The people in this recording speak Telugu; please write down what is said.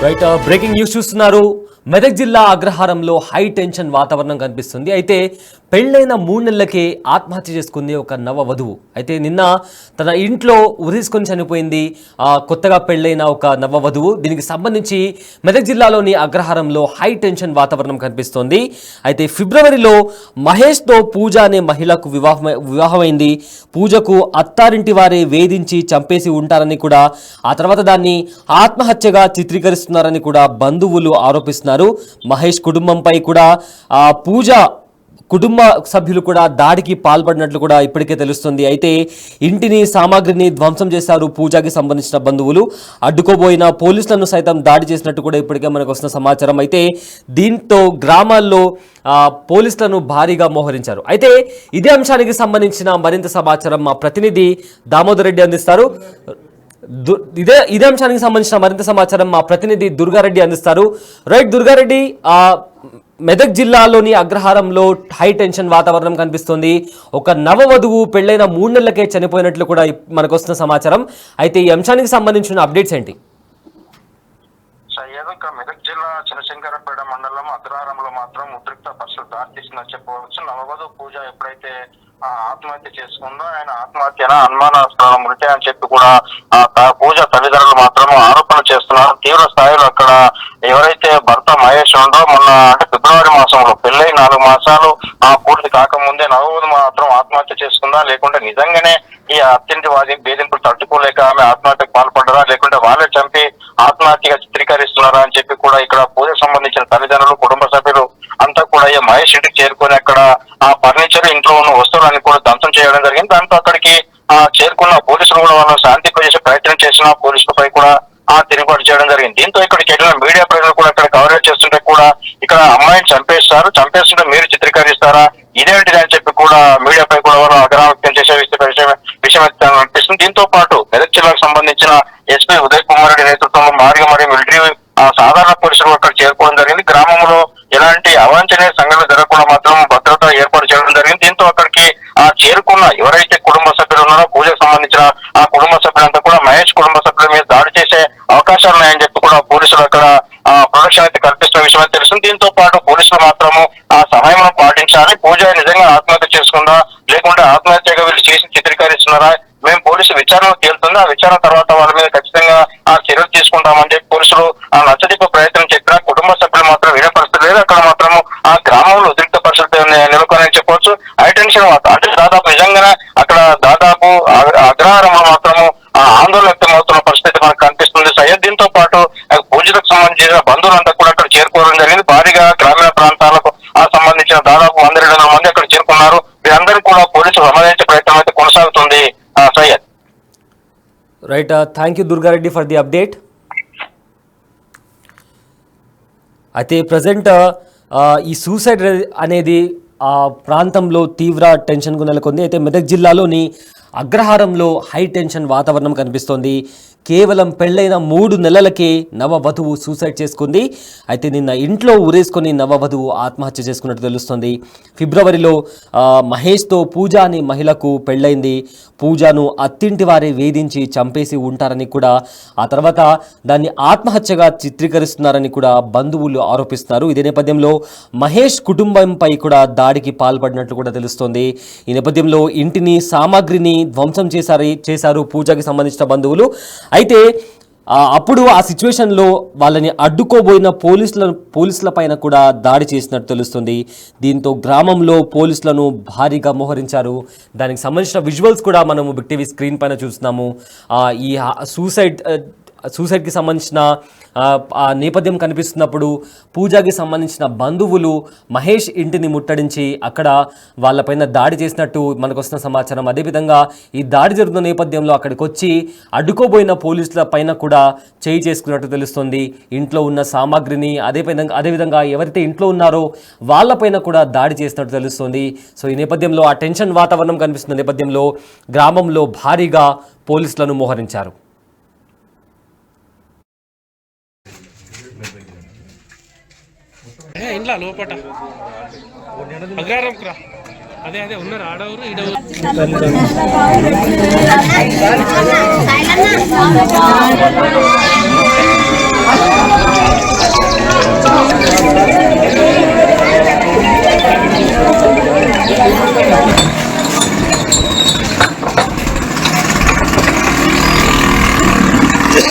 రైట్ బ్రేకింగ్ న్యూస్ చూస్తున్నారు. మెదక్ జిల్లా అగ్రహారంలో హై టెన్షన్ వాతావరణం కనిపిస్తుంది. అయితే పెళ్లైన 3 నెలలకే ఆత్మహత్య చేసుకుంది ఒక నవ వధువు. అయితే నిన్న తన ఇంట్లో ఉరేసుకొని చనిపోయింది కొత్తగా పెళ్లైన ఒక నవ వధువు. దీనికి సంబంధించి మెదక్ జిల్లాలోని అగ్రహారంలో హై టెన్షన్ వాతావరణం కనిపిస్తోంది. అయితే ఫిబ్రవరిలో మహేష్తో పూజ అనే మహిళకు వివాహమైంది. పూజకు అత్తారింటి వారే వేధించి చంపేసి ఉంటారని కూడా, ఆ తర్వాత దాన్ని ఆత్మహత్యగా చిత్రీకరిస్తున్నారని కూడా బంధువులు ఆరోపిస్తున్నారు. మహేష్ కుటుంబంపై కూడా పూజ కుటుంబ సభ్యులు కూడా దాడికి పాల్పడినట్లు కూడా ఇప్పటికే తెలుస్తుంది. అయితే ఇంటిని సామాగ్రిని ధ్వంసం చేశారు పూజకి సంబంధించిన బంధువులు. అడ్డుకోబోయిన పోలీసులను సైతం దాడి చేసినట్టు కూడా ఇప్పటికే మనకు వస్తున్న సమాచారం. అయితే దీంతో గ్రామాల్లో పోలీసులను భారీగా మోహరించారు. అయితే ఇదే అంశానికి సంబంధించిన మరింత సమాచారం మా ప్రతినిధి దామోదర్ రెడ్డి అందిస్తారు. ఇదే అంశానికి సంబంధించిన మరింత సమాచారం మా ప్రతినిధి దుర్గారెడ్డి అందిస్తారు. రైట్ దుర్గారెడ్డి, మెదక్ జిల్లాలోని అగ్రహారంలో హై టెన్షన్ వాతావరణం కనిపిస్తోంది. ఒక నవవధువు పెళ్లైన 3 నెలలకే చనిపోయినట్లు కూడా మనకు వస్తున్న సమాచారం. అయితే ఈ అంశానికి సంబంధించిన అప్డేట్స్ ఏంటి? మెదక్ జిల్లా చినశంకరపేట మండలం అగ్రహారంలో మాత్రం ఉద్రిక్త పరిస్థితులు దారితీసిందని చెప్పవచ్చు. నవవధు పూజ ఎప్పుడైతే ఆత్మహత్య చేసుకుందో ఆయన ఆత్మహత్యన అనుమానాస్పద మృతి అని చెప్పి కూడా పూజ తల్లిదండ్రులు మాత్రం ఆరోపణ చేస్తున్నారు. తీవ్ర స్థాయిలో అక్కడ ఎవరైతే భర్త మహేష్ ఉండో మొన్న అంటే ఫిబ్రవరి మాసంలో పెళ్లై 4 మాసాలు పూర్తి కాకముందే నవవధు మాత్రం ఆత్మహత్య చేసుకుందా, లేకుంటే నిజంగానే ఈ అత్యంత వేధింపులు తట్టుకోలేక ఆమె ఆత్మహత్యకు పాల్పడ్డారా, లేకుంటే వాళ్ళే చంపి ఆత్మహత్యగా చిత్రీకరిస్తున్నారా అని చెప్పి కూడా ఇక్కడ పూజకు సంబంధించిన తల్లిదండ్రులు కుటుంబ సభ్యులు అంతా కూడా ఈ మహేష్ ఇంటికి చేరుకొని అక్కడ ఆ ఫర్నిచర్ ఇంట్లో ఉన్న వస్తువులన్నీ కూడా ధ్వంసం చేయడం జరిగింది. దాంతో అక్కడికి చేరుకున్న పోలీసులు కూడా వాళ్ళని శాంతింపజేసే ప్రయత్నం చేసిన పోలీసులపై కూడా తిరుగుబాటు చేయడం జరిగింది. దీంతో ఇక్కడికి వెళ్ళిన మీడియా ప్రజలు కూడా ఇక్కడ కవరేజ్ చేస్తుంటే కూడా ఇక్కడ అమ్మాయిని చంపేస్తుంటే మీరు చిత్రీకరిస్తారా, ఇదేంటిది అని చెప్పి కూడా మీడియాపై కూడా వాళ్ళు ఆగ్రహం వ్యక్తం చేసే విషయం అనిపిస్తుంది. దీంతో పాటు మెదక్ జిల్లాకు సంబంధించిన ఎస్పీ ఉదయ్ కుమార్ రెడ్డి నేతృత్వంలో మరియు మిలిటరీ సాధారణ పోలీసులు అక్కడ చేరుకోవడం జరిగింది. గ్రామంలో ఎలాంటి అవాంఛనీయ సంఘటనలు జరగకుండా మాత్రం భద్రత ఏర్పాటు చేయడం జరిగింది. దీంతో అక్కడికి చేరుకున్న ఎవరైతే కుటుంబ సభ్యులు ఉన్నారో పూజకు సంబంధించిన ఆ కుటుంబ సభ్యులంతా కూడా మహేష్ కుటుంబ సభ్యుల మీద దాడి చేసే అవకాశాలు ఉన్నాయని చెప్పి కూడా పోలీసులు అక్కడ ప్రొటెక్షన్ అయితే కల్పిస్తున్న విషయం అయితే తెలుస్తుంది. దీంతో పాటు పోలీసులు మాత్రము ఆ సమయం పాటించాలి. పూజ నిజంగా ఆత్మహత్య చేసుకుందా, లేకుంటే ఆత్మహత్యగా వీళ్ళు చేసి చిత్రీకరిస్తున్నారా, మేము పోలీసు విచారణ తేలుతుంది, ఆ విచారణ తర్వాత వాళ్ళ మీద ఖచ్చితంగా చర్యలు తీసుకుంటామని చెప్పి పోలీసులు నచ్చదిప్పే ప్రయత్నం చెప్పినా కుటుంబ సభ్యులు మాత్రం వినే పరిస్థితి లేదు. అక్కడ మాత్రం ఆ గ్రామంలో ఉద్రిక్త పరిస్థితి నెలకొనని చెప్పవచ్చు. హై టెన్షన్ అంటే దాదాపు నిజంగానే అక్కడ దాదాపు అగ్రహారంలో మాత్రము ఆందోళన వ్యక్తమవుతున్న పరిస్థితి మనకు కనిపిస్తుంది. సయ్యద్ దీంతో పాటు పూజలకు సంబంధించిన బంధువులంతా కూడా అక్కడ చేరుకోవడం జరిగింది. భారీగా గ్రామీణ ప్రాంతాలకు సంబంధించిన దాదాపు 100-200 మంది అక్కడ చేరుకున్నారు. వీరందరూ కూడా పోలీసులు సంబంధించే ప్రయత్నం అయితే కొనసాగుతుంది. Syed. Right, thank you Durga Reddy for the update. అయితే ప్రజెంట్ ఈ సూసైడ్ అనేది ఆ ప్రాంతంలో తీవ్ర టెన్షన్కు నెలకొంది. అయితే మెదక్ జిల్లాలోని అగ్రహారంలో హై టెన్షన్ వాతావరణం కనిపిస్తోంది. కేవలం పెళ్లైన 3 నెలలకే నవవధువు సూసైడ్ చేసుకుంది. అయితే నిన్న ఇంట్లో ఊరేసుకొని నవవధువు ఆత్మహత్య చేసుకున్నట్టు తెలుస్తుంది. ఫిబ్రవరిలో మహేష్తో పూజ అనే మహిళకు పెళ్ళైంది. పూజను అత్తింటి వారే వేధించి చంపేసి ఉంటారని కూడా, ఆ తర్వాత దాన్ని ఆత్మహత్యగా చిత్రీకరిస్తున్నారని కూడా బంధువులు ఆరోపిస్తున్నారు. ఇదే నేపథ్యంలో మహేష్ కుటుంబంపై కూడా దాడికి పాల్పడినట్లు కూడా తెలుస్తోంది. ఈ నేపథ్యంలో ఇంటిని సామాగ్రిని ధ్వంసం చేశారు పూజకి సంబంధించిన బంధువులు. అయితే అప్పుడు ఆ సిచ్యువేషన్లో వాళ్ళని అడ్డుకోబోయిన పోలీసుల పైన కూడా దాడి చేసినట్టు తెలుస్తుంది. దీంతో గ్రామంలో పోలీసులను భారీగా మోహరించారు. దానికి సంబంధించిన విజువల్స్ కూడా మనము బిగ్ టీవీ స్క్రీన్ పైన చూస్తున్నాము. ఈ సూసైడ్కి సంబంధించిన ఆ నేపథ్యం కనిపిస్తున్నప్పుడు పూజకి సంబంధించిన బంధువులు మహేష్ ఇంటిని ముట్టడించి అక్కడ వాళ్ళపైన దాడి చేసినట్టు మనకు వస్తున్న సమాచారం. అదేవిధంగా ఈ దాడి జరుగుతున్న నేపథ్యంలో అక్కడికి వచ్చి అడ్డుకోబోయిన పోలీసుల పైన కూడా చేయి చేసుకున్నట్టు తెలుస్తుంది. ఇంట్లో ఉన్న సామాగ్రిని అదేవిధంగా ఎవరైతే ఇంట్లో ఉన్నారో వాళ్ళపైన కూడా దాడి చేసినట్టు తెలుస్తుంది. సో ఈ నేపథ్యంలో ఆ టెన్షన్ వాతావరణం కనిపిస్తున్న నేపథ్యంలో గ్రామంలో భారీగా పోలీసులను మోహరించారు. ఇంట్లో లోపట అగ్రహారం రా, అదే ఉన్నారు ఆడవరు ఈడవరు. ఓకే